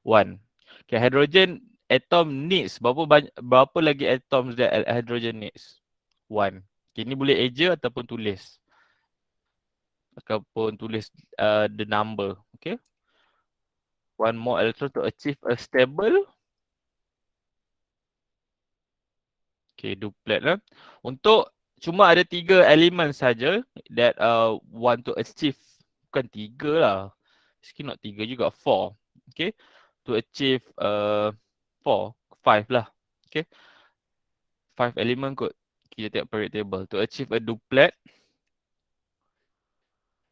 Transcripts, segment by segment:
1. Okay, hydrogen atom needs berapa lagi atoms that hydrogen needs? 1. Okay, ni boleh eja ataupun tulis. Ataupun tulis the number. Okay. One more electron to achieve a stable. Okay, duplet lah. Untuk cuma ada 3 elemen saja that want to achieve. Bukan 3 lah. Sikit not 3 juga, 4. Okay. To achieve 4, 5 lah. Okay. 5 element kot. Kita tengok periodic table. To achieve a duplet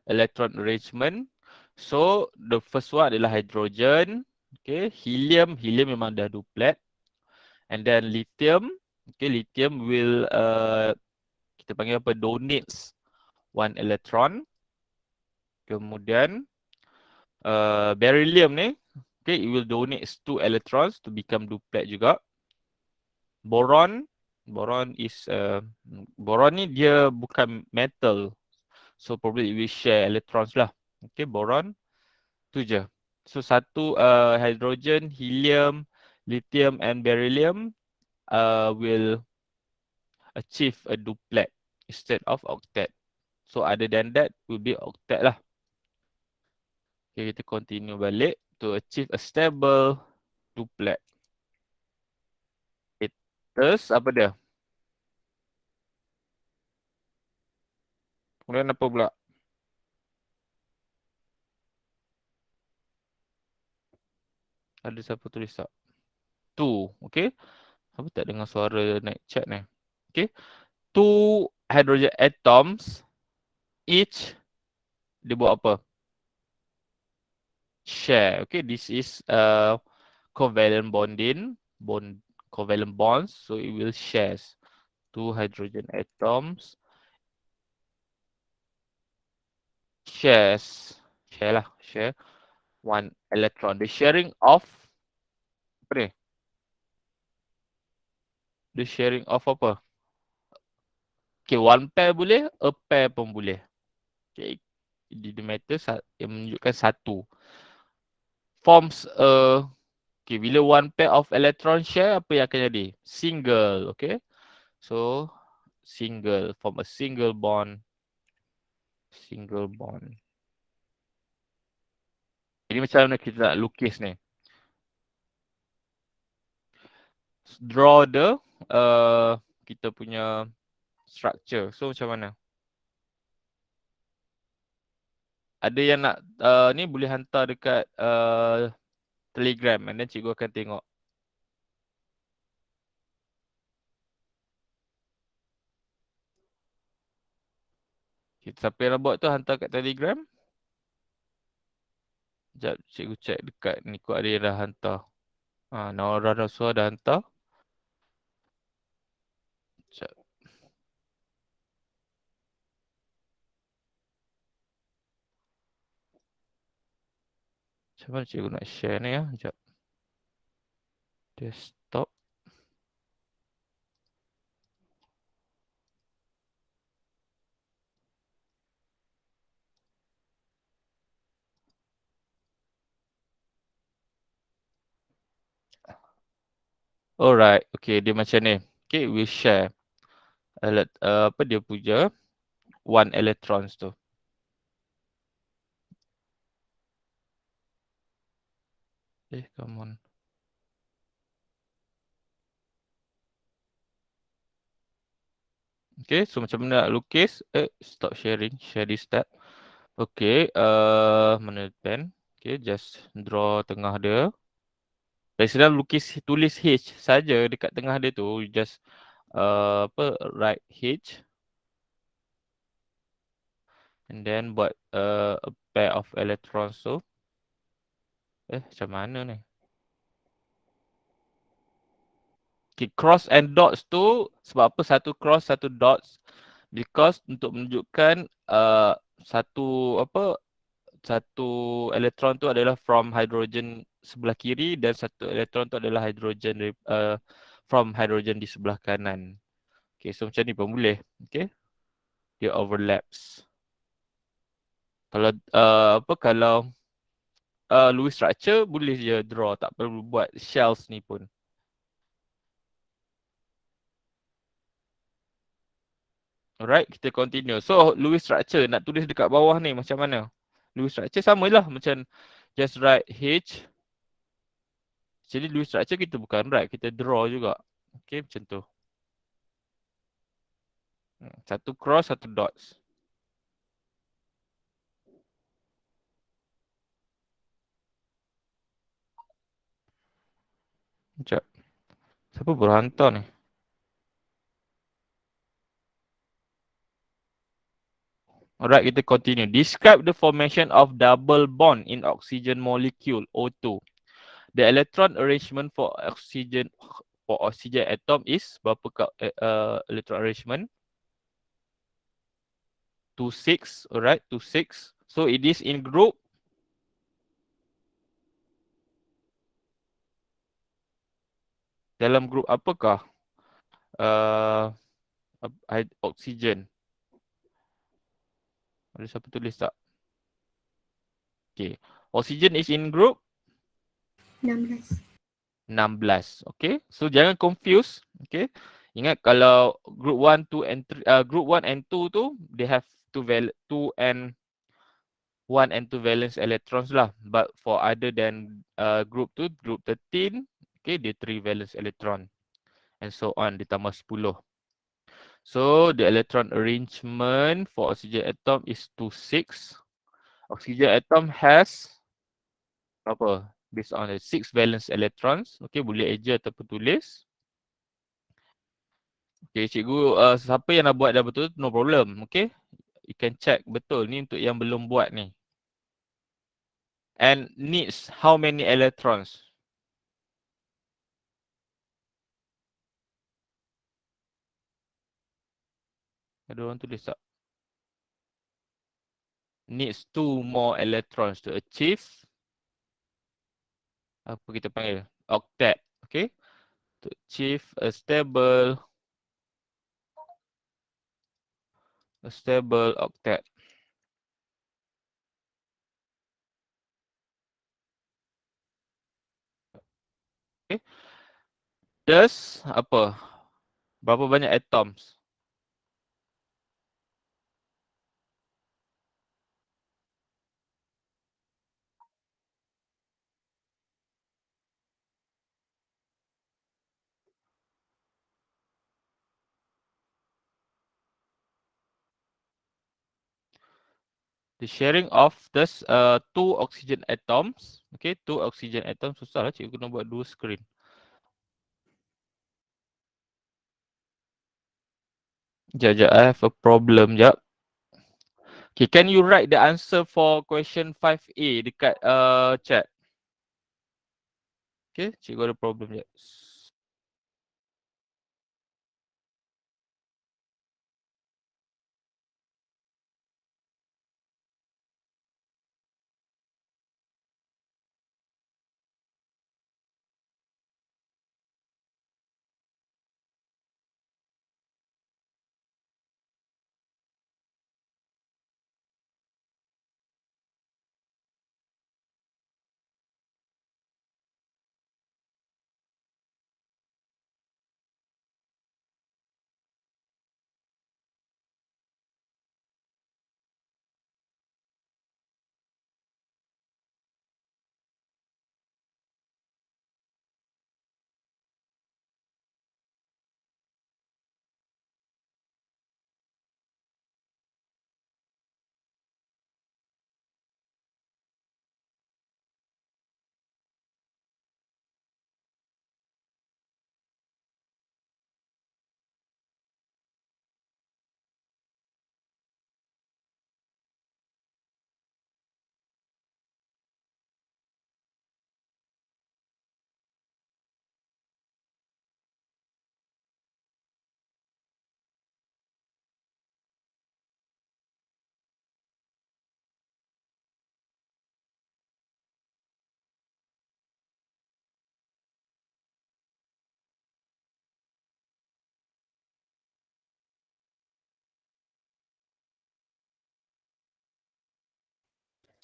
electron arrangement. So, the first one adalah hydrogen. Okay. Helium memang dah duplet. And then lithium. Okay, lithium will kita panggil apa? Donates 1 electron. Kemudian beryllium ni, okay, it will donate 2 electrons to become duplet juga. Boron ni dia bukan metal. So probably it will share electrons lah. Okay, boron tu je. So satu hydrogen, helium, lithium and beryllium will achieve a duplet instead of octet. So other than that will be octet lah. Okay, kita continue balik to achieve a stable duplet. Okay, terus apa dia? Kemudian apa pula? Ada siapa tulis tak? Two, okay. Apa tak dengar suara naik chat ni? Okay. 2 hydrogen atoms each dia buat apa? Share. Okay, this is covalent covalent bonds, so it will shares 2 hydrogen atoms share lah, share 1 electron. The sharing of apa ni? The sharing of apa? Okay, 1 pair boleh, a pair pun boleh. Okay, the matter yang menunjukkan satu. Forms a, okay, bila 1 pair of electron share, apa yang akan jadi? Single, okay. So, single, form a single bond. Single bond. Jadi macam mana kita nak lukis ni? Draw the kita punya structure. So macam mana? Ada yang nak ni boleh hantar dekat Telegram and then cikgu akan tengok. Siapa yang nak buat tu hantar kat Telegram. Sekejap cikgu check dekat ni kot ada yang dah hantar. Naura Rasua dah hantar. Sekejap. Macam mana cikgu nak share ni ya? Sekejap. Desktop. Alright. Okay, dia macam ni. Okay, we share. Apa dia punya 1 electrons tu. Come on. Okay, so macam mana nak lukis? Stop sharing. Share this tab. Okay, mana pen? Okay, just draw tengah dia. Dari sedang tulis H saja dekat tengah dia tu. Just write H. And then buat a pair of electrons tu. Macam mana ni? Okay, cross and dots tu sebab apa satu cross satu dots? Because untuk menunjukkan satu elektron tu adalah from hydrogen sebelah kiri dan satu elektron tu adalah hydrogen from hydrogen di sebelah kanan. Okay, so macam ni pun boleh. Okay, dia overlaps. Kalau Lewis structure, boleh je draw. Tak perlu buat shells ni pun. Alright, kita continue. So, Lewis structure nak tulis dekat bawah ni macam mana? Lewis structure samalah macam just write H. Jadi Lewis structure kita bukan write, kita draw juga. Okay, macam tu. Satu cross, satu dots. Sekejap. Siapa baru hantar ni? Alright, kita continue. Describe the formation of double bond in oxygen molecule O2. The electron arrangement for oxygen atom is berapa electron arrangement? 2,6, alright, 2,6. So it is in group. Dalam group apakah? Oxygen. Ada siapa tulis tak? Okay. Oxygen is in group 16. 16. Okay. So jangan confuse. Okay. Ingat kalau group 1, 2 and 3, group 1 and 2 tu they have 2 and 1 and 2 valence electrons lah. But for other than group 2, group 13, okay, dia 3 valence electron. And so on, ditambah 10. So the electron arrangement for oxygen atom is 2,6. Oxygen atom has apa? Based on the 6 valence electrons. Okay, boleh eja ataupun tulis. Okay, cikgu, siapa yang nak buat dah betul, no problem. Okay, you can check betul ni untuk yang belum buat ni. And needs how many electrons? Ada orang tulis tak? Needs 2 more electrons to achieve apa kita panggil? Octet. Okay, to achieve a stable octet. Okay. Thus apa? Berapa banyak atoms? The sharing of this 2 oxygen atoms. Okay, 2 oxygen atoms. Susah lah cikgu kena buat 2 screen. Sekejap, I have a problem. Sekejap. Okay, can you write the answer for question 5A dekat chat? Okay, cikgu ada problem. Sekejap.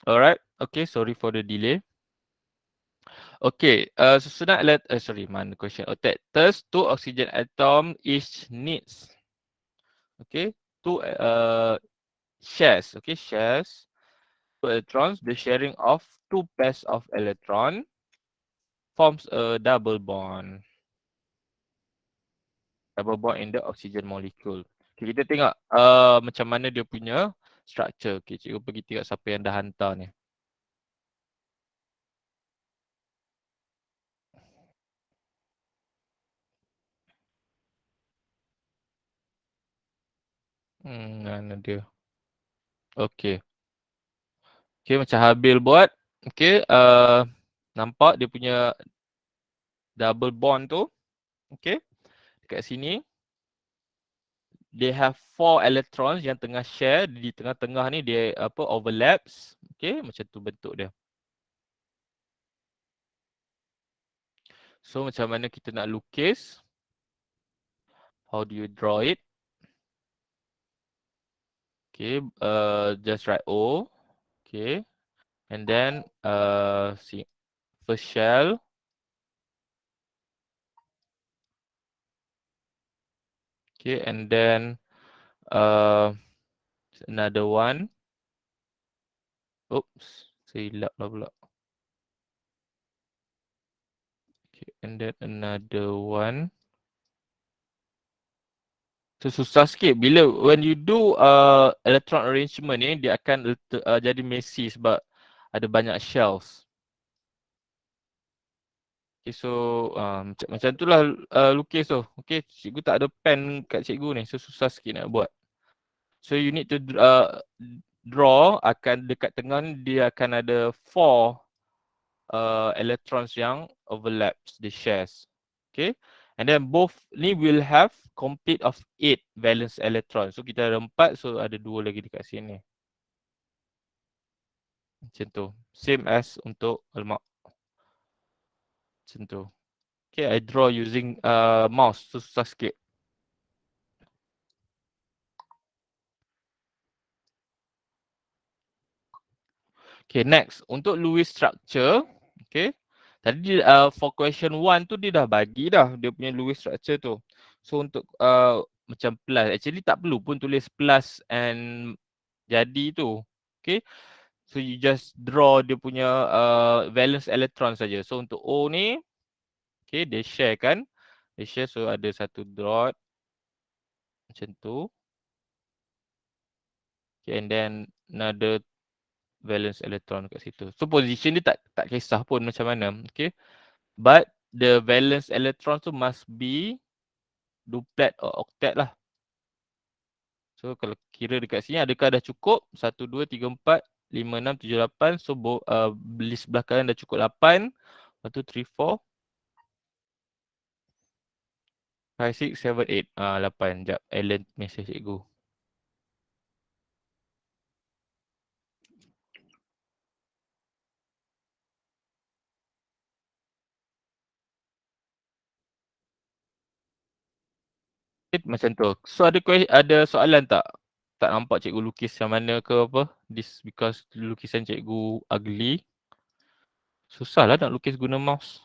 Alright. Okay, sorry for the delay. Okay, susunan mana question? Thus, two oxygen atom each needs, okay, two shares, okay, shares two electrons. The sharing of two pairs of electron forms a double bond. Double bond in the oxygen molecule. Okay, kita tengok macam mana dia punya structure. Okay, cikgu pergi tengok siapa yang dah hantar ni. Mana dia? Okay. Okay, macam Habil buat. Okay, nampak dia punya double bond tu. Okay, dekat sini. They have 4 electrons yang tengah share. Di tengah-tengah ni dia overlaps. Okay, macam tu bentuk dia. So macam mana kita nak lukis? How do you draw it? Okay, just write O. Okay, and then see first shell. Okay, and then another one. Oops, silap lah pula. Okay, and then another one. So susah sikit bila when you do electron arrangement ni dia akan jadi messy sebab ada banyak shells. Okay, so macam tu lah lukis tu. Okay, cikgu tak ada pen kat cikgu ni, so susah sikit nak buat. So you need to draw, akan dekat tengah ni dia akan ada 4 electrons yang overlaps, the shares. Okay, and then both ni will have complete of 8 valence electrons. So kita ada 4, so ada 2 lagi dekat sini. Macam tu. Same as untuk lemak. Macam tu. Okay, I draw using mouse. So susah sikit. Okay, next. Untuk Lewis structure. Okay. Tadi for question 1 tu dia dah bagi dah dia punya Lewis structure tu. So untuk macam plus. Actually tak perlu pun tulis plus and jadi tu. Okay. So you just draw dia punya valence electron saja. So untuk O ni. Okay, dia share kan. Dia share, so ada satu dot. Macam tu. Okay, and then another valence electron kat situ. So position dia tak kisah pun macam mana. Okay. But the valence electron tu must be duplet or octet lah. So kalau kira dekat sini adakah dah cukup? 1, 2, 3, 4, 5, 6, 7, 8. So list sebelah kanan dah cukup 8. 1, 2, 3, 4. 5, 6, 7, 8. 8. Sekejap. Ellen message cikgu. Macam tu. So ada soalan tak? Tak nampak cikgu lukis yang mana ke apa? This because lukisan cikgu ugly. Susah lah nak lukis guna mouse.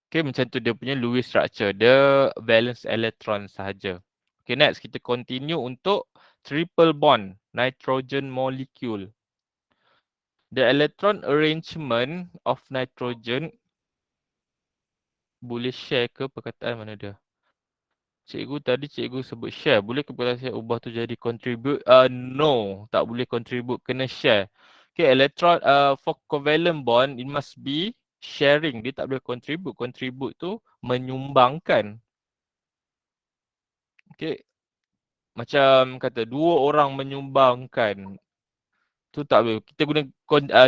Okay, macam tu dia punya Lewis structure. Dia valence electron sahaja. Okay, next kita continue untuk triple bond nitrogen molecule. The electron arrangement of nitrogen boleh share ke perkataan mana dia? Cikgu tadi cikgu sebut share. Boleh ke perkataan saya ubah tu jadi contribute? No, tak boleh contribute. Kena share. Okay, electron for covalent bond, it must be sharing. Dia tak boleh contribute. Contribute tu menyumbangkan. Okay. Macam kata dua orang menyumbangkan. Tu tak boleh. Kita guna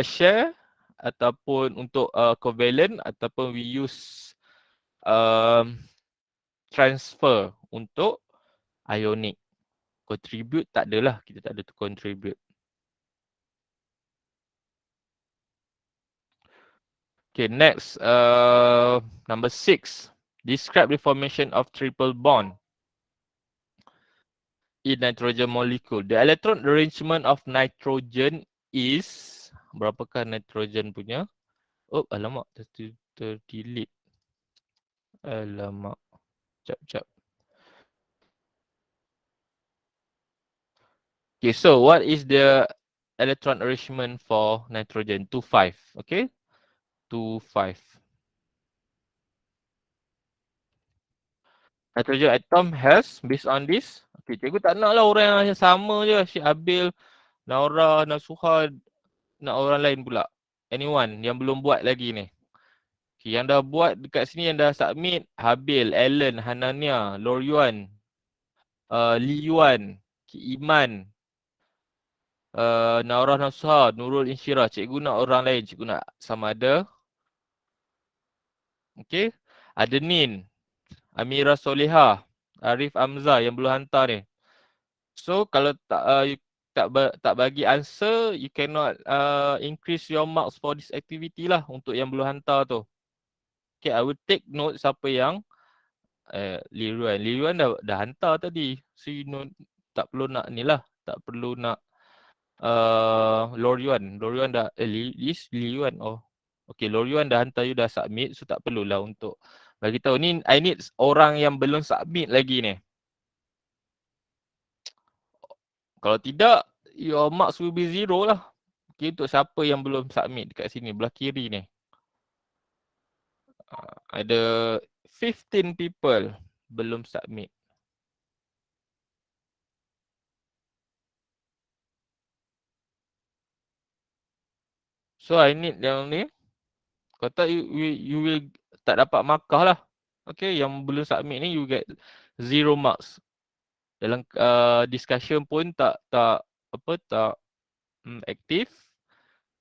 share ataupun untuk covalent ataupun we use transfer untuk ionic. Contribute tak adalah. Kita tak ada tu contribute. Okay, next. Number 6. Describe the formation of triple bond. in nitrogen molecule. The electron arrangement of nitrogen is, berapakah nitrogen punya? Oh, alamak, terdelete. Alamak. Jap. Okay, so what is the electron arrangement for nitrogen? 2,5. Okay, 2,5. Nitrogen atom has, based on this. Okay, cikgu tak nak lah orang yang sama je. Syed Abil, Naura, Nasuha, nak orang lain pula. Anyone yang belum buat lagi ni. Okay, yang dah buat dekat sini, yang dah submit, Habil, Alan, Hanania, Lor Yuan, Lee Yuan, Ki Iman, Naura Nasuha, Nurul Insyirah. Cikgu nak orang lain, cikgu nak sama ada. Okay, ada Nin, Amira Solihah, Arif Amzah yang belum hantar ni. So kalau you tak bagi answer, you cannot increase your marks for this activity lah untuk yang belum hantar tu. Okay, I will take note siapa yang Li Yuan dah hantar tadi. So you know, tak perlu nak ni lah, tak perlu nak Lor Yuan dah Li Yuan. Oh. Okay, Lor Yuan dah hantar, you dah submit, so tak perlulah untuk bagi tahu. Ni I need orang yang belum submit lagi ni. Kalau tidak, your marks will be 0 lah. Okay, untuk siapa yang belum submit dekat sini, belah kiri ni. Ada 15 people belum submit. So I need yang ni. Kalau tak, you will tak dapat markah lah. Okay, yang belum submit ni, you get 0 marks. Dalam discussion pun tak aktif.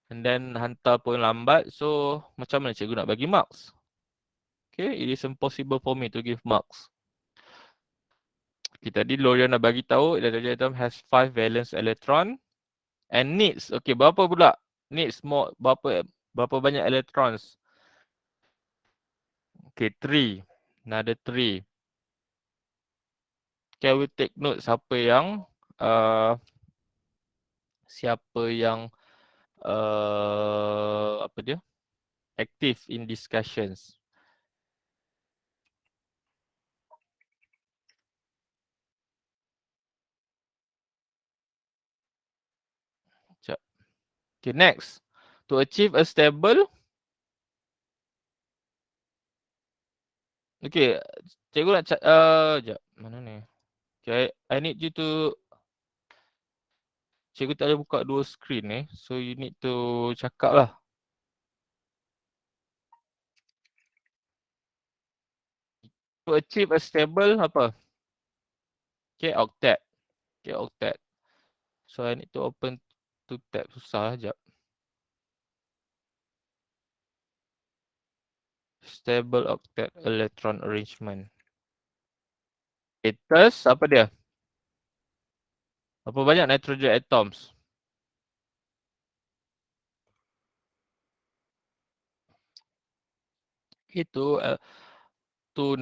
And then hantar pun lambat. So macam mana cikgu nak bagi marks? Okay, it is impossible for me to give marks. Okay, tadi Lorian dah bagi tahu nitrogen atom has 5 valence electron and needs. Okay, berapa pula? Needs more, berapa banyak electrons? Okay, 3. Another 3. Okay, I will take note siapa yang apa dia? Active in discussions. Sekejap. Okay, next. To achieve a stable. Okay, cikgu nak sekejap. Mana ni? Okay, I need you to, cikgu tak boleh buka dua screen ni. So you need to cakap lah. To achieve a stable apa? Okay, octet. Okay, octet. So I need to open two tab. Susah sekejap. Stable octet electron arrangement. Status apa dia? Berapa banyak nitrogen atoms? Itu two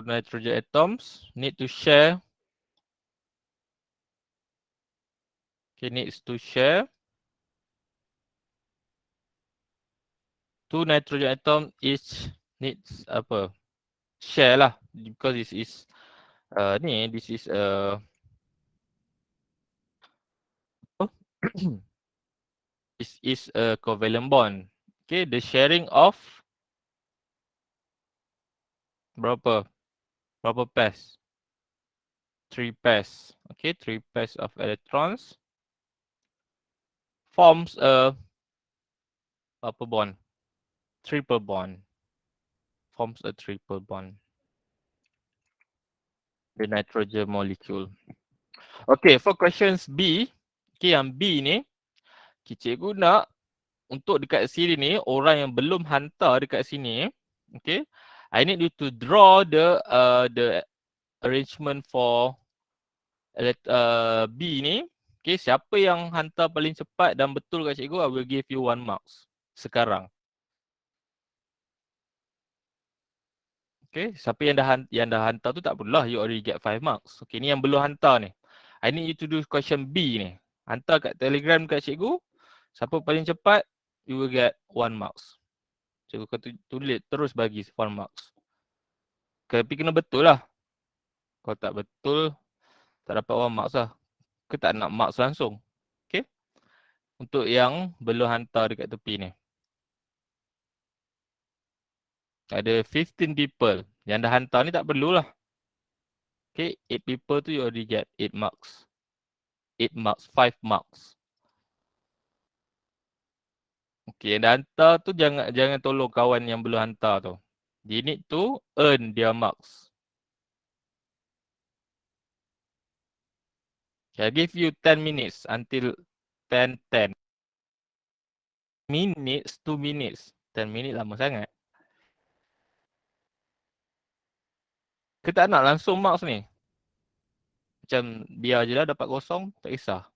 nitrogen atoms need to share. Okay, needs to share. Two nitrogen atom each needs apa? Share lah, because this is this is this is a covalent bond. Okay, the sharing of berapa pairs? 3 pairs. Okay, 3 pairs of electrons forms a apa bond? Triple bond. Forms a triple bond. The nitrogen molecule. Okay, for questions B. Okay, yang B ni, cikgu nak untuk dekat sini ni, orang yang belum hantar dekat sini, okay, I need you to draw the arrangement for B ni. Okay, siapa yang hantar paling cepat dan betul kat cikgu, I will give you 1 marks sekarang. Okay, siapa yang dah hantar tu tak perlulah, you already get 5 marks. Okay, ni yang belum hantar ni. I need you to do question B ni. Hantar kat Telegram kat cikgu. Siapa paling cepat, you will get 1 marks. Cikgu akan tulis terus bagi 1 marks. Tapi kena betul lah. Kalau tak betul, tak dapat 1 marks lah. Ke tak nak marks langsung. Okay. Untuk yang belum hantar dekat tepi ni. Ada 15 people. Yang dah hantar ni tak perlulah. Okay, 8 people tu you already get 8 marks. 8 marks, 5 marks. Okay, yang dah hantar tu jangan tolong kawan yang belum hantar tu. They need to earn their marks. Okay, I give you 10 minutes until 10:10. Minutes, 2 minutes. 10 minit lama sangat. Ke tak nak langsung marks ni? Macam biar je lah dapat kosong, tak kisah.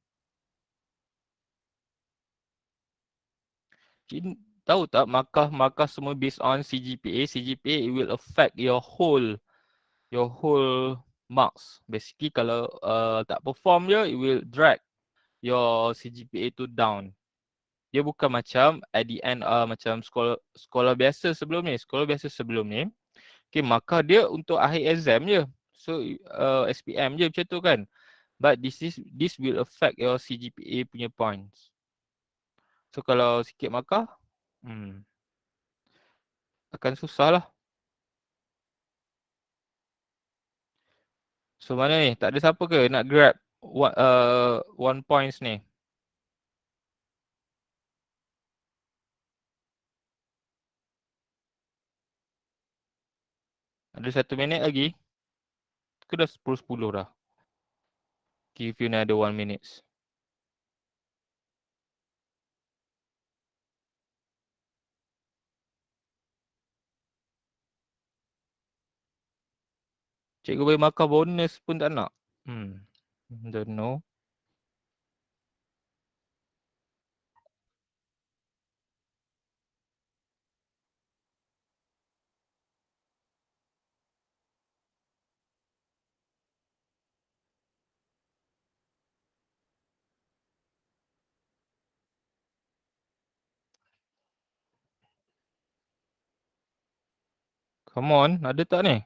Tahu tak markah semua based on CGPA. CGPA it will affect your whole marks. Basically kalau tak perform je, it will drag your CGPA tu down. Dia bukan macam at the end macam sekolah biasa sebelum ni. Sekolah biasa sebelum ni, okay, markah dia untuk akhir exam je. So SPM je macam tu kan. But this will affect your CGPA punya points. So kalau sikit markah, akan susah lah. So mana ni? Tak ada siapa ke nak grab 1 points ni? Ada 1 minit lagi? Ke dah 10:10 dah? Give you another 1 minutes. Cikgu bagi markah bonus pun tak nak. Don't know. Come on, ada tak ni?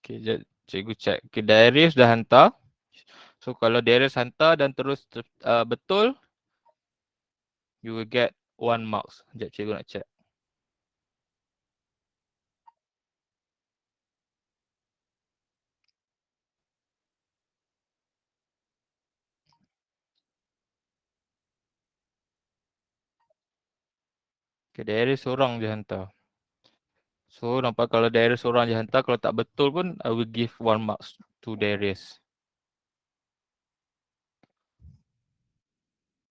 Okay, cikgu check. Okay, Darius dah hantar. So kalau Darius hantar dan terus betul, you will get 1 marks. Sekejap cikgu nak check. Okay, Darius seorang je hantar. So nampak kalau Darius seorang je hantar, kalau tak betul pun I will give 1 marks to Darius.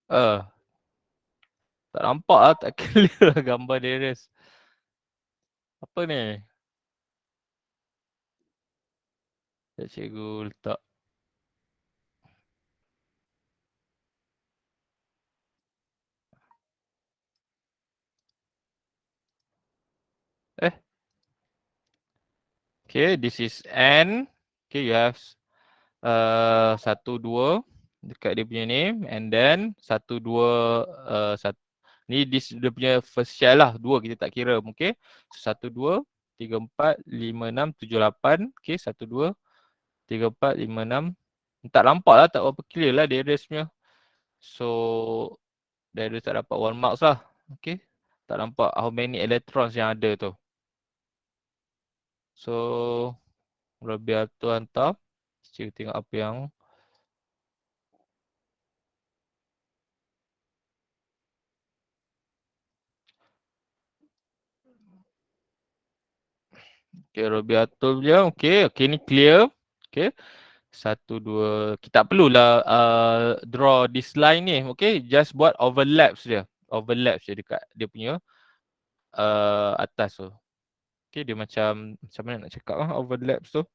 Tak nampak lah, tak clear lah gambar Darius. Apa ni? Cikgu letak. Okay, this is N. Okay, you have 1, 2 dekat dia punya name, and then 1, 2 ni dia punya first shell lah, 2 kita tak kira. Okay, 1, 2, 3, 4, 5, 6, 7, 8. Okay, 1, 2, 3, 4, 5, 6. Tak nampak lah, tak apa clear lah Darius punya. So Darius tak dapat 1 marks lah. Okay, tak nampak how many electrons yang ada tu. So biar tu hantar. Cikgu tengok apa yang okay, Robiatul je. Okay, ni clear. Okay, 1, 2. Kita tak perlulah draw this line ni. Okay, just buat overlaps je. Overlaps je dekat dia punya atas tu. Okay, dia macam mana nak cakap overlaps tu.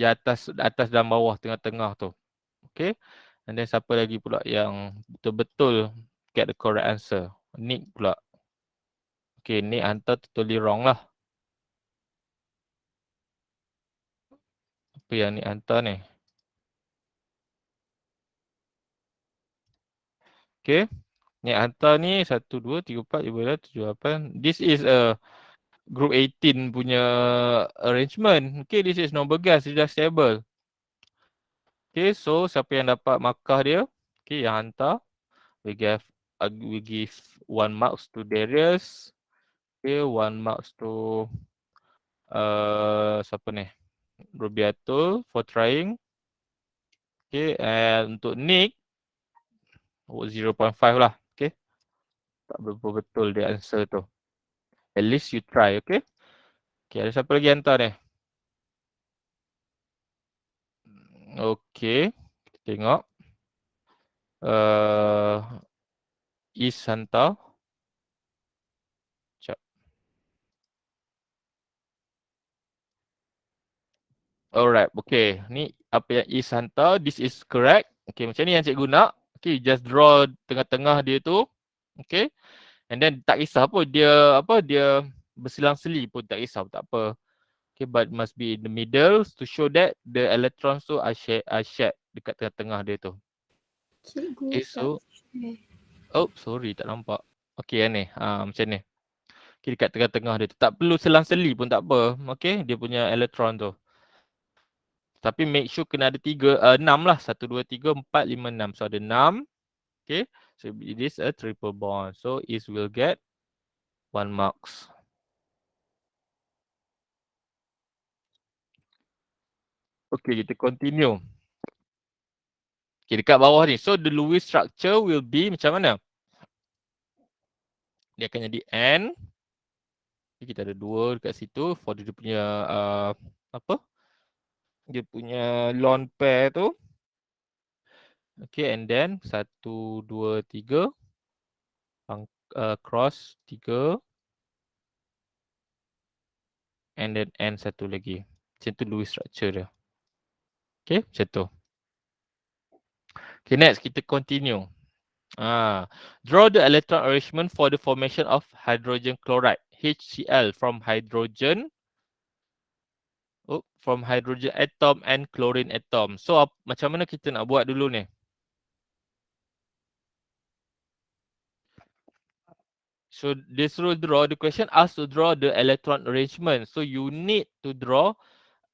atas dan bawah, tengah-tengah tu. Okay. And then siapa lagi pula yang betul-betul get the correct answer? Nick pula. Okay, Nick hantar totally wrong lah. Apa yang Nick hantar ni? Okay. Nick hantar ni 1, 2, 3, 4, 5, 6, 7, 8. This is a group 18 punya arrangement. Okay, this is noble gas, stable. Okay, so siapa yang dapat markah dia? Okay, yang hantar. We give 1 marks to Darius. Okay, 1 marks to siapa ni? Rubiatul for trying. Okay, and untuk Nick 0.5 lah. Okay, tak betul-betul dia answer tu. At least you try, okay? Okay, ada siapa lagi hantar ni? Okay, kita tengok. Is hantar. Sekejap. Alright, okay. Ni apa yang Is hantar. This is correct. Okay, macam ni yang cikgu nak. Okay, just draw tengah-tengah dia tu. Okay. And then tak kisah pun dia berselang-seli pun tak kisah, tak apa. Okay, but must be in the middle to show that the electrons tu are shared dekat tengah-tengah dia tu. Cikgu Okay, so oh, sorry tak nampak. Okay, yang ni. Macam ni. Okay, dekat tengah-tengah dia tu. Tak perlu selang-seli pun tak apa. Okay, dia punya elektron tu. Tapi make sure kena ada 6 lah. 1, 2, 3, 4, 5, 6. So ada 6. Okay, so it is a triple bond. So is will get 1 marks. Okay, kita continue. Okay, dekat bawah ni. So the Lewis structure will be macam mana? Dia akan jadi N. Okay, kita ada 2 dekat situ for dia punya apa? Dia punya lone pair tu. Okay, and then 1, 2, 3 cross 3 and then N satu lagi. Macam tu Lewis structure dia. Okay, macam tu. Okay, next kita continue. Draw the electron arrangement for the formation of hydrogen chloride, HCl, from hydrogen atom and chlorine atom. So macam mana kita nak buat dulu ni? So this will draw, the question asks to draw the electron arrangement. So you need to draw,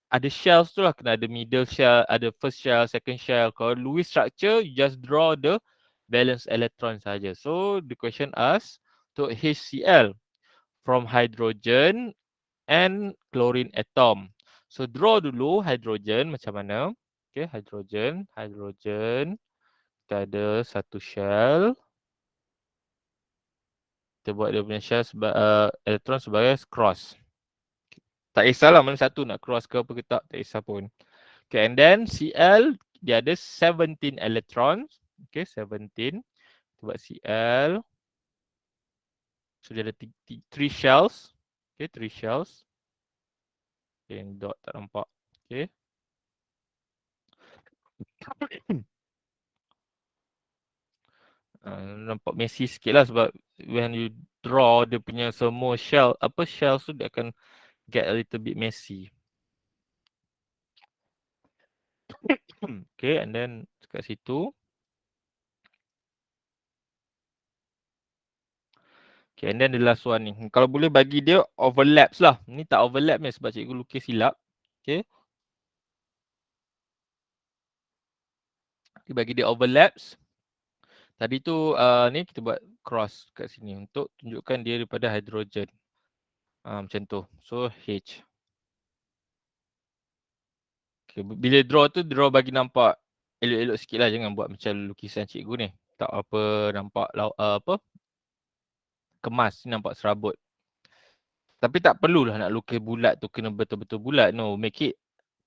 ada shells tu lah, kena ada middle shell, ada first shell, second shell. Kalau Lewis structure, you just draw the valence electron saja. So the question asks to HCl from hydrogen and chlorine atom. So draw dulu hydrogen macam mana. Okay, hydrogen. Kita ada satu shell. Kita buat dia punya shell elektron sebagai cross. Tak kisahlah mana satu nak cross ke apa ke tak kisah pun. Okay, and then Cl dia ada 17 electrons. Okay, 17. Kita buat Cl. So dia ada 3 shells. Okay, 3 shells. Okay, dot tak nampak. Okay. Nampak messy sikit lah sebab when you draw dia punya semua shell, shells tu dia akan get a little bit messy. Okay, and then kat situ. Okay, and then the last one ni. Kalau boleh bagi dia overlaps lah. Ni tak overlap ni sebab cikgu lukis silap. Okay. Dia bagi dia overlaps. Tadi tu ni kita buat cross kat sini untuk tunjukkan dia daripada hidrogen. Macam tu. So H. Okay, bila draw tu draw bagi nampak elok-elok sikit lah. Jangan buat macam lukisan cikgu ni. Tak apa nampak kemas, nampak serabut. Tapi tak perlulah nak lukis bulat tu kena betul-betul bulat. No, make it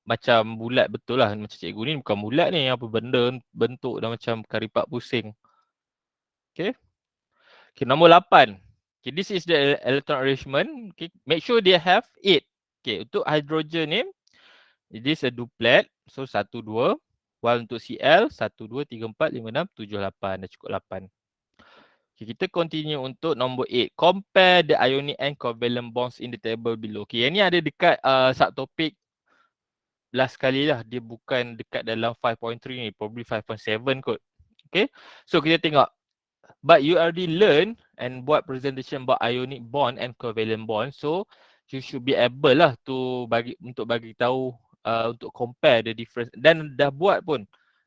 macam bulat betul lah. Macam cikgu ni bukan bulat ni. Apa benda bentuk dah macam karipak pusing. Okay. Okay, nombor 8. Okay, this is the electron arrangement. Okay, make sure they have 8. Okay, untuk hydrogen ni, It is a duplet. So 1, 2. While untuk Cl 1, 2, 3, 4, 5, 6, 7, 8. Dah cukup 8. Okay, kita continue untuk nombor 8. Compare the ionic and covalent bonds in the table below. Okay, yang ni ada dekat subtopik last kali lah. Dia bukan dekat dalam 5.3 ni. Probably 5.7 kot. Okay. So kita tengok. But you already learn and buat presentation about ionic bond and covalent bond. So you should be able lah to untuk bagi tahu untuk compare the difference. Dan dah buat pun.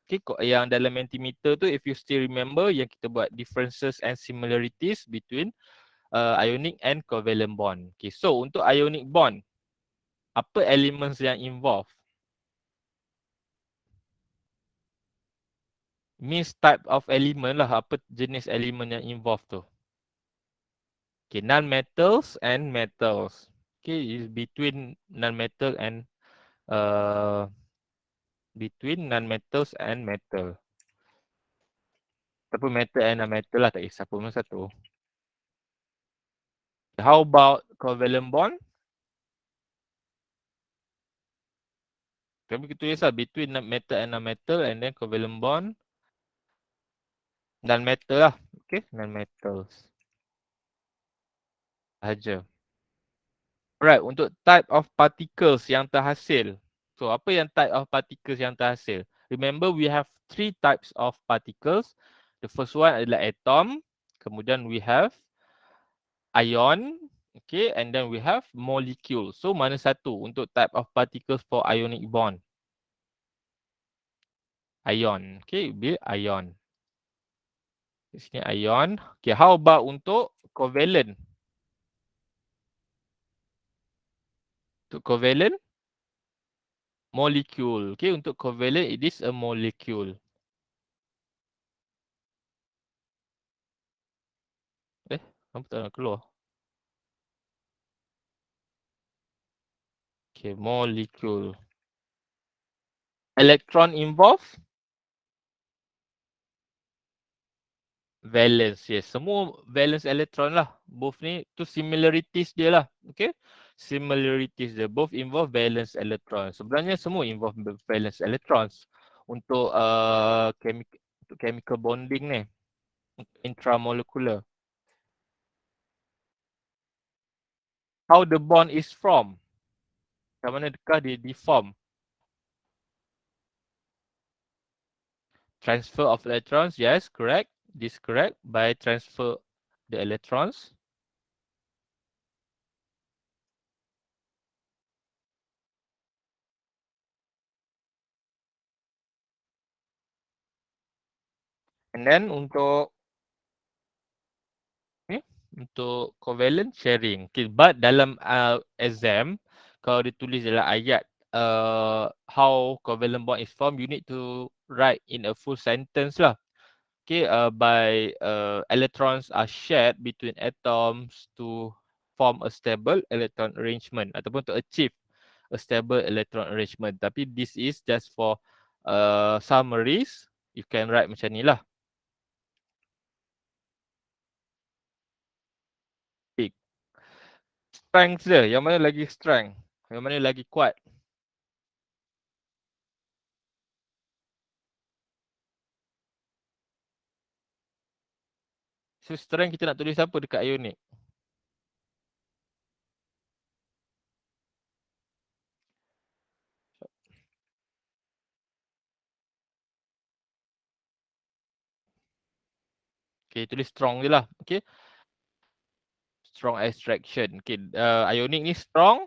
Okay, yang dalam Mentimeter tu, if you still remember, yang kita buat differences and similarities between ionic and covalent bond. Okay, so untuk ionic bond, apa elements yang involved? Means type of element lah, apa jenis elemen yang involved tu. Okay, non-metals and metals. Okay, is between non-metal and metal. Ataupun metal and non-metal lah, tak kisah pun satu. How about covalent bond? Kami kita tulis lah between metal and non-metal, and then covalent bond non-metal lah. Okay, non-metals. Sahaja. Alright, untuk type of particles yang terhasil. So, apa yang type of particles yang terhasil? Remember, we have 3 types of particles. The first one adalah atom. Kemudian we have ion. Okay, and then we have molecule. So, mana satu untuk type of particles for ionic bond? Ion. Okay, be ion. Di sini ion. Okay, how about untuk covalent? Untuk covalent? Molecule. Okay, untuk covalent, it is a molecule. Kenapa tak nak keluar? Okay, molecule. Electron involved? Valence, yes. Semua valence electron lah. Both ni, tu similarities dia lah. Okay. Similarities dia. Both involve valence electron. Sebenarnya semua involve valence electrons. Untuk chemical bonding ni. Intramolecular. How the bond is formed? Macam mana dekah dia deform? Transfer of electrons, yes, correct. This correct. By transfer the electrons. And then untuk untuk covalent sharing. Okay, but dalam exam, kalau ditulis dalam ayat how covalent bond is formed, you need to write in a full sentence lah. Okay, by electrons are shared between atoms to form a stable electron arrangement ataupun to achieve a stable electron arrangement. Tapi this is just for summaries. You can write macam ni lah. Strength dia, yang mana lagi strength? Yang mana lagi kuat? So strength kita nak tulis apa dekat ionic? Okay, tulis strong je lah. Okay. Strong extraction. Okay, ionic ni strong.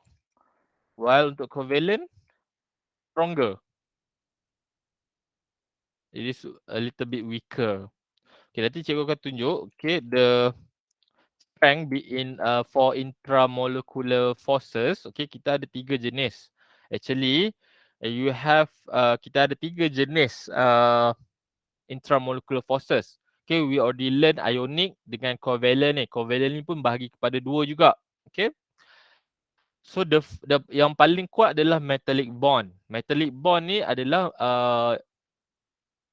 While untuk covalent, stronger. It is a little bit weaker. Okay, nanti cikgu akan tunjuk. Okay, the strength in for intramolecular forces. Okay, kita ada 3 jenis. Actually, you have kita ada 3 jenis intramolecular forces. Okay, we already learn ionic dengan covalent ni. Covalent ni pun bahagi kepada 2 juga. Okay. So the yang paling kuat adalah metallic bond. Metallic bond ni adalah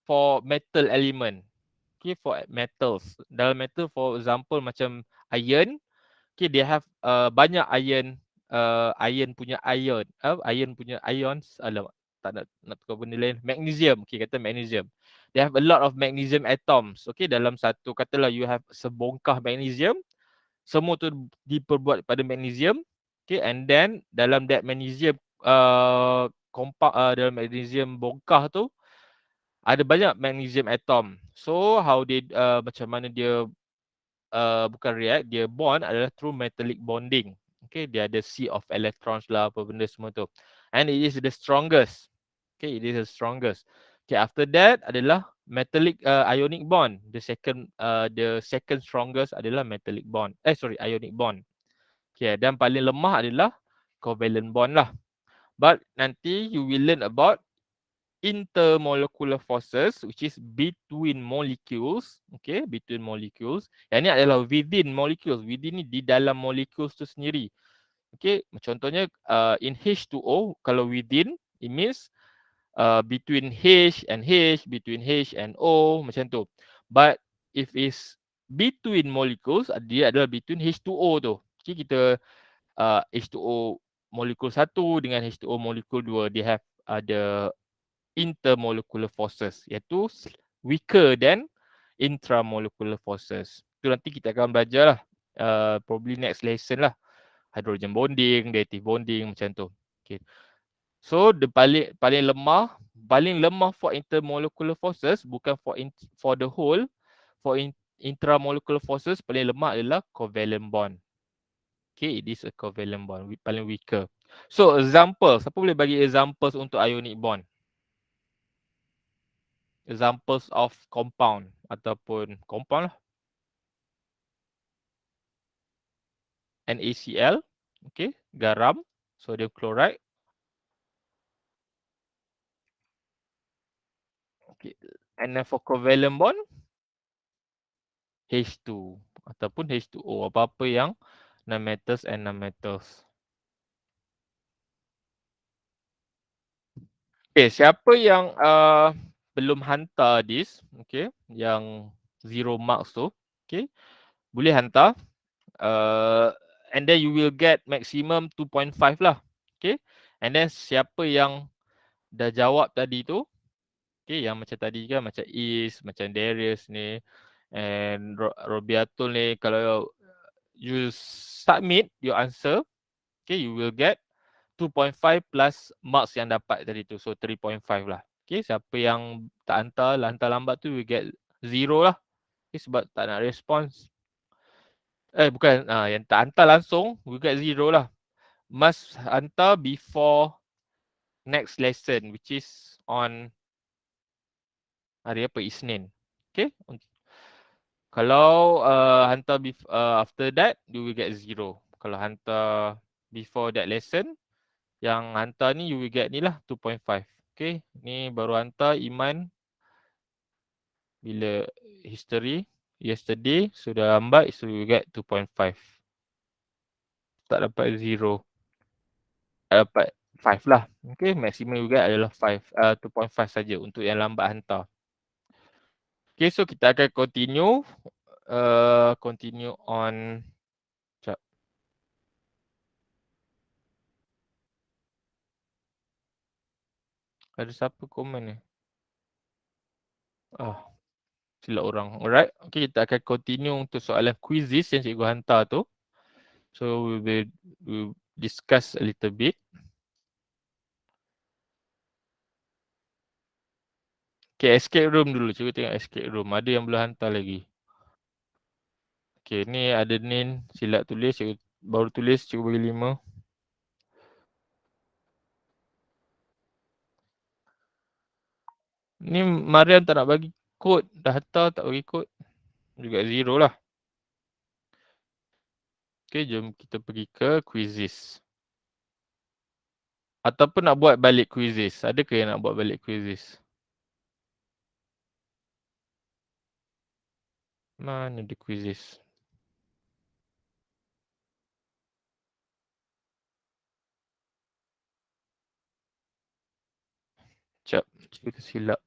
for metal element. Okay, for metals. Dalam metal, for example macam iron. Okay, they have banyak iron iron punya iron punya ions, alamak, tak nak tukar benda lain. Magnesium, okay, kata magnesium. They have a lot of magnesium atoms. Okay, dalam satu, katalah you have sebongkah magnesium, semua tu diperbuat pada magnesium. Okay, and then dalam that magnesium dalam magnesium bongkah tu ada banyak magnesium atom. So how they macam mana dia bukan react, dia bond adalah through metallic bonding. Okay, dia ada sea of electrons lah, apa benda semua tu. And it is the strongest. Okay, it is the strongest. Okay, after that adalah metallic ionic bond. The second strongest adalah metallic bond. Ionic bond. Okay, dan paling lemah adalah covalent bond lah. But nanti you will learn about intermolecular forces, which is between molecules. Okay, between molecules. Yang ni adalah within molecules. Within ni di dalam molecules tu sendiri. Okay, contohnya in H2O, kalau within, it means between H and H, between H and O, macam tu. But if is between molecules, dia adalah between H2O tu. Okay, kita H2O molekul 1 dengan H2O molekul 2, they have ada intermolecular forces, iaitu weaker than intramolecular forces. Tu nanti kita akan belajar lah, probably next lesson lah. Hydrogen bonding, reactive bonding, macam tu. Okay. So the paling lemah for intermolecular forces, bukan for the whole, for intramolecular forces paling lemah adalah covalent bond. Okay, it is a covalent bond, paling weaker. So example, siapa boleh bagi examples untuk ionic bond? Examples of compound ataupun compound lah. NaCl, okay, garam, sodium chloride. Okay. And then for covalent bond, H2 ataupun H2O, apa-apa yang non-metals and non-metals. Okay, siapa yang belum hantar this, okay, yang 0 marks tu, okay, boleh hantar. And then you will get maximum 2.5 lah. Okay. And then siapa yang dah jawab tadi tu, okay, yang macam tadi kan, macam Is, macam Darius ni, and Robiatul ni, kalau you submit your answer, okay, you will get 2.5 plus marks yang dapat tadi tu. So 3.5 lah. Okay, siapa yang tak hantar lambat tu, you get 0 lah. Okay, sebab tak nak respons. Bukan, yang tak hantar langsung, we get 0 lah. Must hantar before next lesson, which is on hari apa? Isnin. Okay. Kalau hantar after that, you will get 0. Kalau hantar before that lesson, yang hantar ni you will get ni lah 2.5. Okay. Ni baru hantar Iman bila history yesterday, sudah lambat, so you get 2.5. Tak dapat 0. Dapat 5 lah. Okay, maximum you get adalah 2.5 saja untuk yang lambat hantar. Okay, so kita akan continue on. Sekejap. Ada siapa komen ni? Silap orang. Alright, okay, kita akan continue untuk soalan quizzes yang cikgu hantar tu. So we will discuss a little bit. Okay, escape room dulu. Cikgu tengok escape room. Ada yang belum hantar lagi. Okay, ni ada Nin silap tulis. Cikgu baru tulis, cikgu bagi 5. Ni Mariam tak nak bagi kod. Dah hantar tak bagi kod. Juga 0 lah. Okay, jom kita pergi ke quizzes. Ataupun nak buat balik quizzes. Adakah yang nak buat balik quizzes? Mana ada quizzes? Sekejap, cikgu tersilap.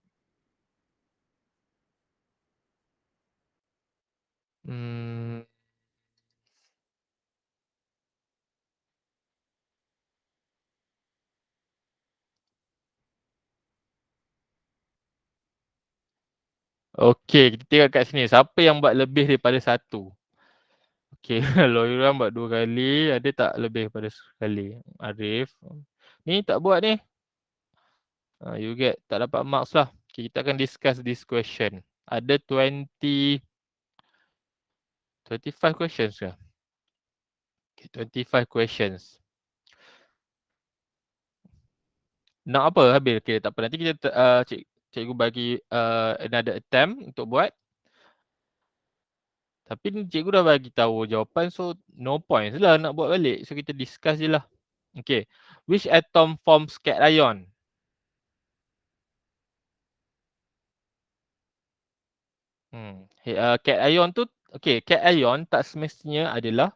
Okey, kita tengok kat sini. Siapa yang buat lebih daripada satu? Okey, Loira buat 2 kali. Ada tak lebih daripada sekali? Arif. Ni tak buat ni. You get tak dapat marks lah. Okay, kita akan discuss this question. Ada 25 questions ke? Okay, 25 questions. Nak apa habis? Okay, tak apa. Nanti kita cikgu bagi another attempt untuk buat. Tapi ni cikgu dah bagi tahu jawapan, so no points lah nak buat balik. So kita discuss je lah. Okay. Which atom forms cation? Cation tu, okay, cation tak semestinya adalah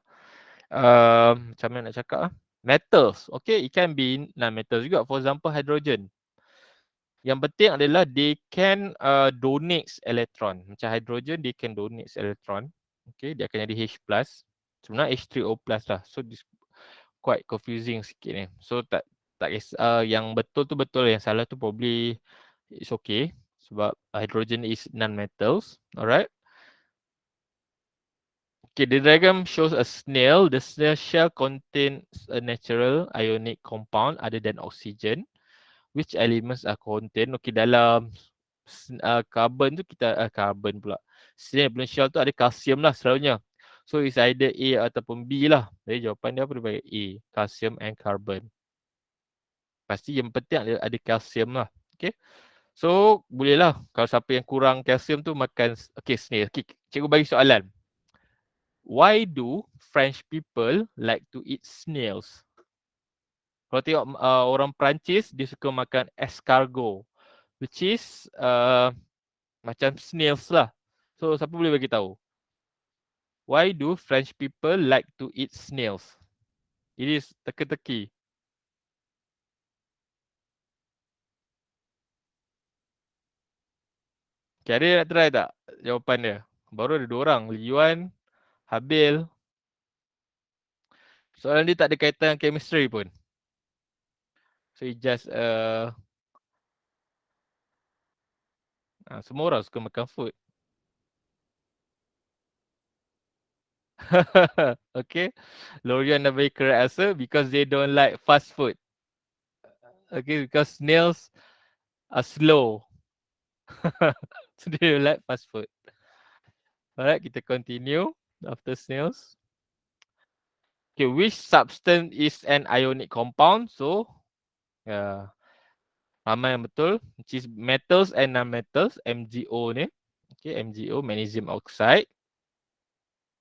macam mana nak cakap metals. Okay, it can be non-metals juga. For example, hydrogen. Yang penting adalah they can donate electron. Macam hydrogen, they can donate electron. Okay, dia akan jadi H+. Sebenarnya H3O+ lah. So, this quite confusing sikit ni. So, tak kisah. Yang betul tu betul. Yang salah tu probably it's okay. Sebab hydrogen is non-metals. Alright. Okay, the diagram shows a snail. The snail shell contains a natural ionic compound other than oxygen. Which elements are contained? Okay, dalam carbon tu kita carbon pula. Snail punya shell tu ada kalsium lah selalunya. So it's either A ataupun B lah. Jadi jawapan dia apa? Dia bagi A, calcium and carbon. Pasti yang penting ada kalsium lah. Okay. So bolehlah kalau siapa yang kurang kalsium tu makan snail. Okay, cikgu bagi soalan. Why do French people like to eat snails? Kalau tengok orang Perancis, dia suka makan escargot, which is macam snails lah. So siapa boleh bagi tahu? Why do French people like to eat snails? It is teka-teki. Okay, ada nak try tak jawapan dia? Baru ada 2 orang, Liuan, Habil. Soalan dia tak ada kaitan dengan chemistry pun. So it just semua orang suka makan food. Okay. Lorian dah bagi correct answer because they don't like fast food. Okay, because snails are slow. So they don't like fast food. Alright, kita continue after snails. Okay, which substance is an ionic compound? So, ramai yang betul. Which is metals and non-metals, MgO ni. Okay, MgO, magnesium oxide.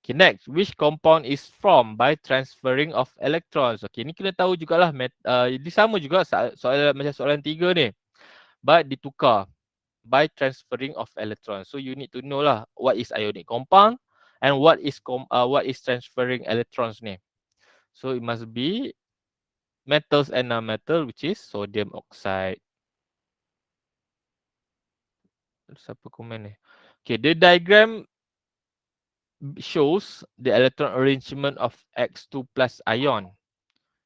Okay, next. Which compound is formed by transferring of electrons? Okay, ni kena tahu jugalah. Ini sama juga soalan macam soalan 3 ni. But ditukar. By transferring of electrons. So, you need to know lah what is ionic compound and what is transferring electrons ni. So, it must be metals and non-metal, which is sodium oxide. Siapa komen ni? Okay, the diagram shows the electron arrangement of X2 plus ion.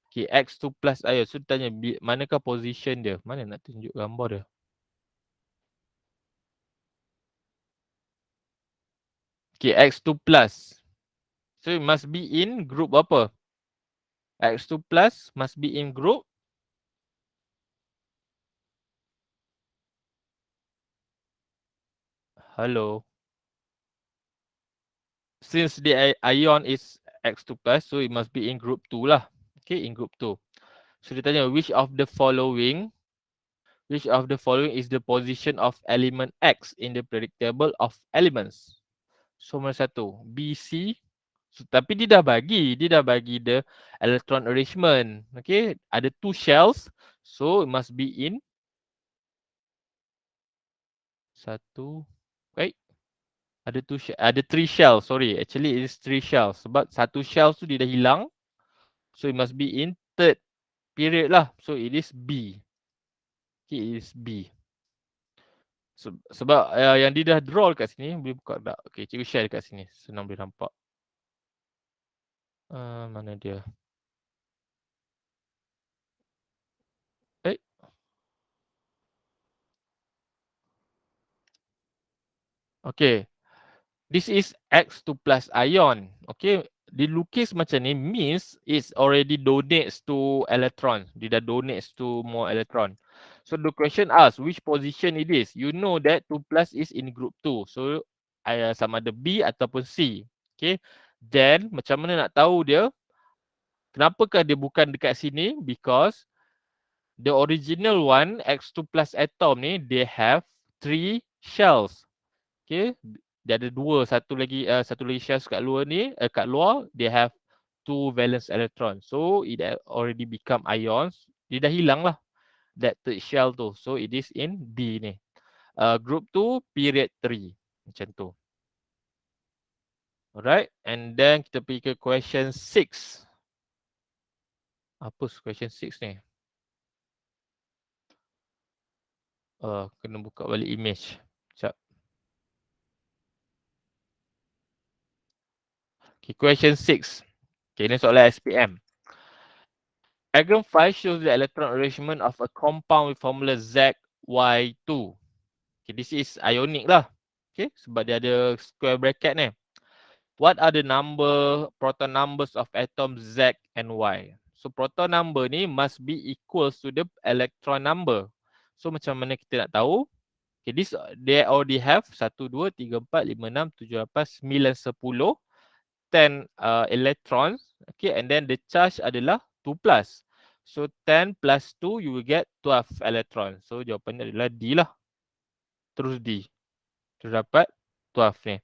Okay, X2 plus ion. So, tanya manakah position dia? Mana nak tunjuk gambar dia? Okay, X2 plus. So, it must be in group apa? X2 plus must be in group. Hello. Since the ion is X2 plus, so it must be in group 2 lah. Okay, in group 2. So dia tanya which of the following is the position of element X in the periodic table of elements? So mana satu? B, C. So, tapi dia dah bagi the electron arrangement. Okay, ada 2 shells. So it must be in satu. Wait. Ada 3 shells. Sorry, actually it is 3 shells. Sebab satu shell tu dia dah hilang. So it must be in third period lah. So it is B. Okay, it is B. Sebab yang dia dah draw kat sini, boleh buka tak? Okay, cikgu share dekat sini. Senang boleh nampak. Mana dia? Okay. This is X2 plus ion. Okay. Dilukis macam ni means it's already donates to electron. Dia dah donates to more electron. So the question asks which position it is. You know that 2 plus is in group 2. So sama ada B ataupun C. Okay. Then macam mana nak tahu dia? Kenapakah dia bukan dekat sini? Because the original one, X2 plus atom ni, they have 3 shells. Okay. Dia ada satu lagi shells kat luar ni, kat luar, they have 2 valence electron. So it already become ions. Dia dah hilang lah that third shell tu. So it is in D ni. Group 2, period 3. Macam tu. Alright. And then kita pergi ke question 6. Apa question 6 ni? Kena buka balik image. Sekejap. Okay, question 6. Okay, ini soalan SPM. Diagram 5 shows the electron arrangement of a compound with formula ZY2. Okay, this is ionic lah. Okay, sebab dia ada square bracket ni. What are the proton numbers of atoms Z and Y? So proton number ni must be equals to the electron number. So macam mana kita nak tahu? Okay, this they already have 1, 2, 3, 4, 5, 6, 7, 8, 9, 10. 10 electrons. Okay, and then the charge adalah 2 plus. So 10 plus 2 you will get 12 electrons. So jawapannya adalah D lah. Terus D. Terus dapat 12 ni.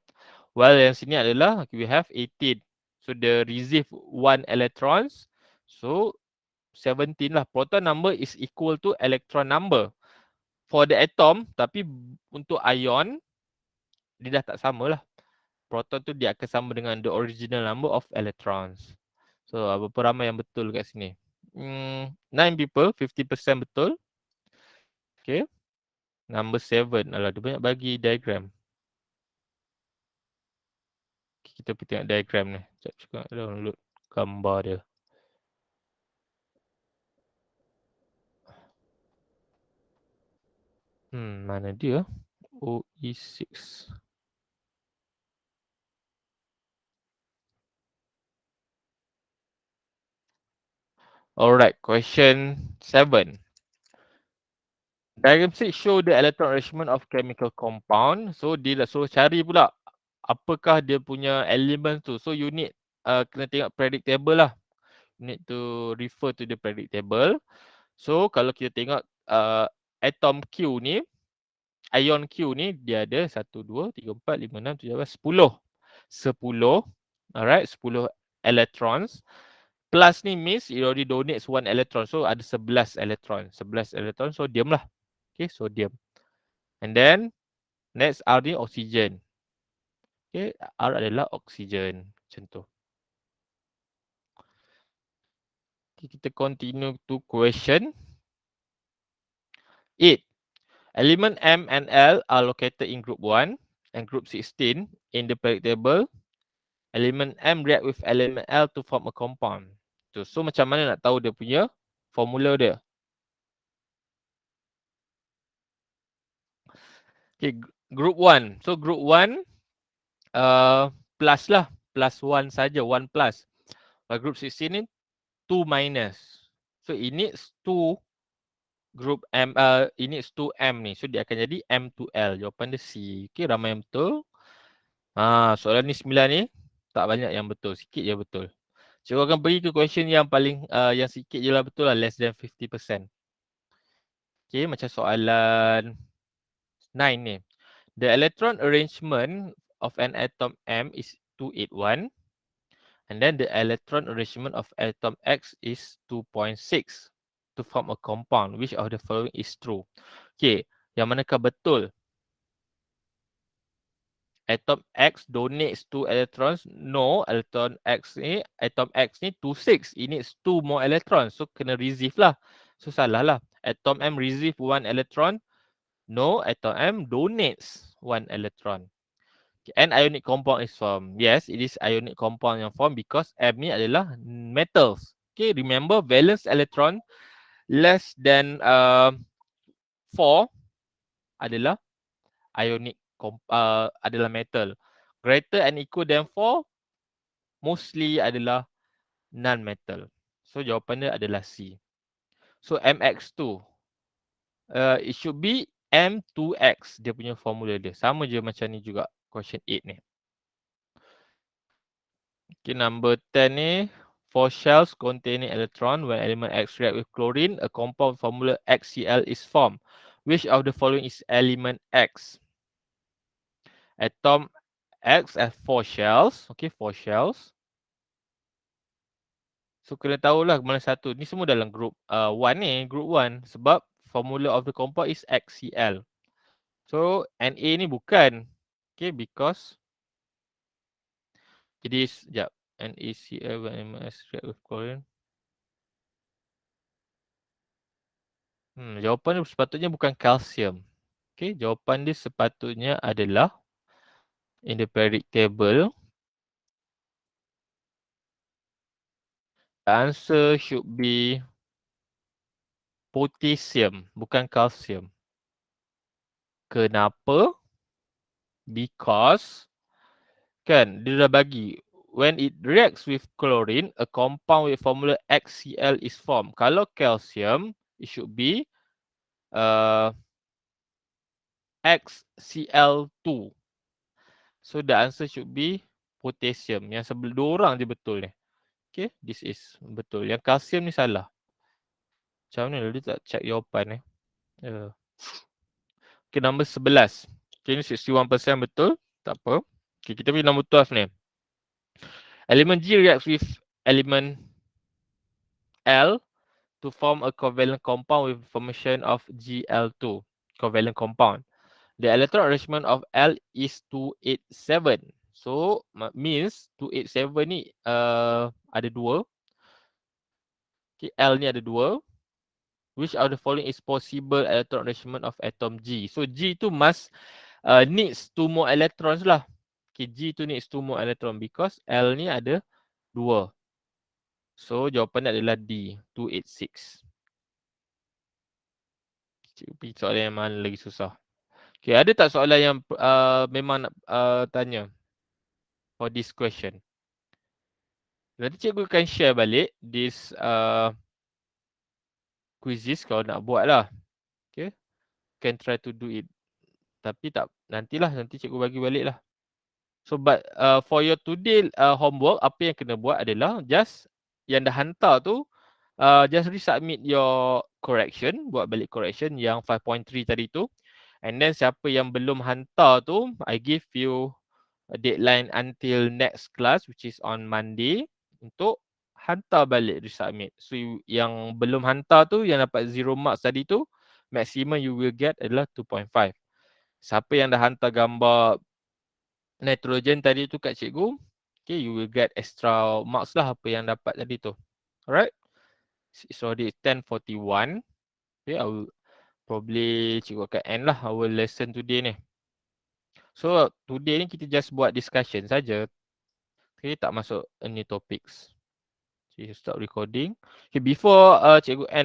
Well yang sini adalah we have 18. So the receive 1 electrons. So 17 lah. Proton number is equal to electron number. For the atom, tapi untuk ion, dia dah tak sama lah. Proton tu dia akan sama dengan the original number of electrons. So berapa ramai yang betul kat sini? 9 people, 50% betul. Okay. Number 7. Alah, dia banyak bagi diagram. Okay, kita pergi tengok diagram ni. Sekejap juga download gambar dia. Mana dia? OE6. Alright, question 7. Diagram 6 show the electron arrangement of chemical compound. So dia dah suruh cari pula apakah dia punya element tu. So you need kena tengok periodic table lah. You need to refer to the periodic table. So kalau kita tengok atom Q ni, ion Q ni dia ada 1, 2, 3, 4, 5, 6, 7, 8, 10. 10. Alright, 10 electrons. Plus ni means it already donates 1 electron. So ada 11 electron. 11 electron. So diam lah. Okay, so diam. And then next R ni oxygen. Okay, R adalah oxygen. Macam tu. Okay, kita continue to question 8. Element M and L are located in group 1 and group 16 in the periodic table. Element M react with element L to form a compound. So macam mana nak tahu dia punya formula dia? Okay, group 1. So group 1 plus lah. Plus 1 saja, 1 plus. Group 16 ni 2 minus. So it needs 2 group M, it needs 2M ni. So dia akan jadi M2L. Jawapan dia C. Okay, ramai yang betul. Soalan ni 9 ni tak banyak yang betul. Sikit je betul. Cikgu akan pergi ke question yang paling, yang sikit je lah betul lah. Less than 50%. Okay, macam soalan 9 ni. The electron arrangement of an atom M is 281. And then the electron arrangement of atom X is 2.6 to form a compound. Which of the following is true? Okay, yang manakah betul? Atom X donates 2 electrons. No, atom X ni 26. It needs 2 more electrons. So kena receive lah. So salah lah. Atom M receive 1 electron. No, atom M donates 1 electron. Okay, an ionic compound is formed. Yes, it is ionic compound yang form because M ni adalah metals. Okay, remember valence electron less than 4 adalah ionic adalah metal. Greater and equal than 4 mostly adalah non-metal. So jawapan dia adalah C. So MX2 it should be M2X, dia punya formula dia. Sama je macam ni juga question 8 ni. Okay, number 10 ni, for shells containing electron, when element X react with chlorine, a compound formula XCl is formed. Which of the following is element X? Atom X has 4 shells. Okay, 4 shells. So kena tahulah mana satu. Ni semua dalam group 1 ni, group 1. Sebab formula of the compound is XCl. So Na ni bukan. Okay, because it is, sekejap. NaCl when element X react with chlorine. Jawapan dia sepatutnya bukan kalsium. Okay, jawapan dia sepatutnya adalah in the periodic table. The answer should be potassium, bukan kalsium. Kenapa? Because kan dia dah bagi when it reacts with chlorine, a compound with formula XCl is formed. Kalau calcium, it should be XCl2. So the answer should be potassium. Yang sebelah dua orang je betul ni. Okay, this is betul. Yang kalsium ni salah. Macam mana dia tak check jawapan ni. Okay, nombor 11. Okay, ni 61% betul. Tak apa. Okay, kita pergi nombor 12 ni. Element G reacts with element L to form a covalent compound with formation of Gl2. Covalent compound. The electron arrangement of L is 287. So, means 287 ni ada dua. Okay, L ni ada dua. Which of the following is possible electron arrangement of atom G? So, G tu must needs 2 more electrons lah. Okay, G tu needs 2 more electron because L ni ada 2. So, jawapan adalah D, 286. Cikgu pergi soalan yang mana lagi susah. Okay, ada tak soalan yang memang nak tanya for this question? Nanti cikgu akan share balik this quizzes kalau nak buat lah. Okay, can try to do it. Tapi tak, nantilah, nanti cikgu bagi balik lah. So, but for your today homework, apa yang kena buat adalah just yang dah hantar tu, just resubmit your correction, buat balik correction yang 5.3 tadi tu. And then siapa yang belum hantar tu, I give you a deadline until next class which is on Monday untuk hantar balik resubmit. So yang belum hantar tu, yang dapat 0 marks tadi tu, maximum you will get adalah 2.5. Siapa yang dah hantar gambar nitrogen tadi tu kat cikgu, okay, you will get extra marks lah apa yang dapat tadi tu. Alright. It's already 10:41. Okay, I will probably cikgu akan end lah our lesson today ni. So today ni kita just buat discussion saja. Okay, tak masuk any topics. Okay, stop recording. Okay, before cikgu end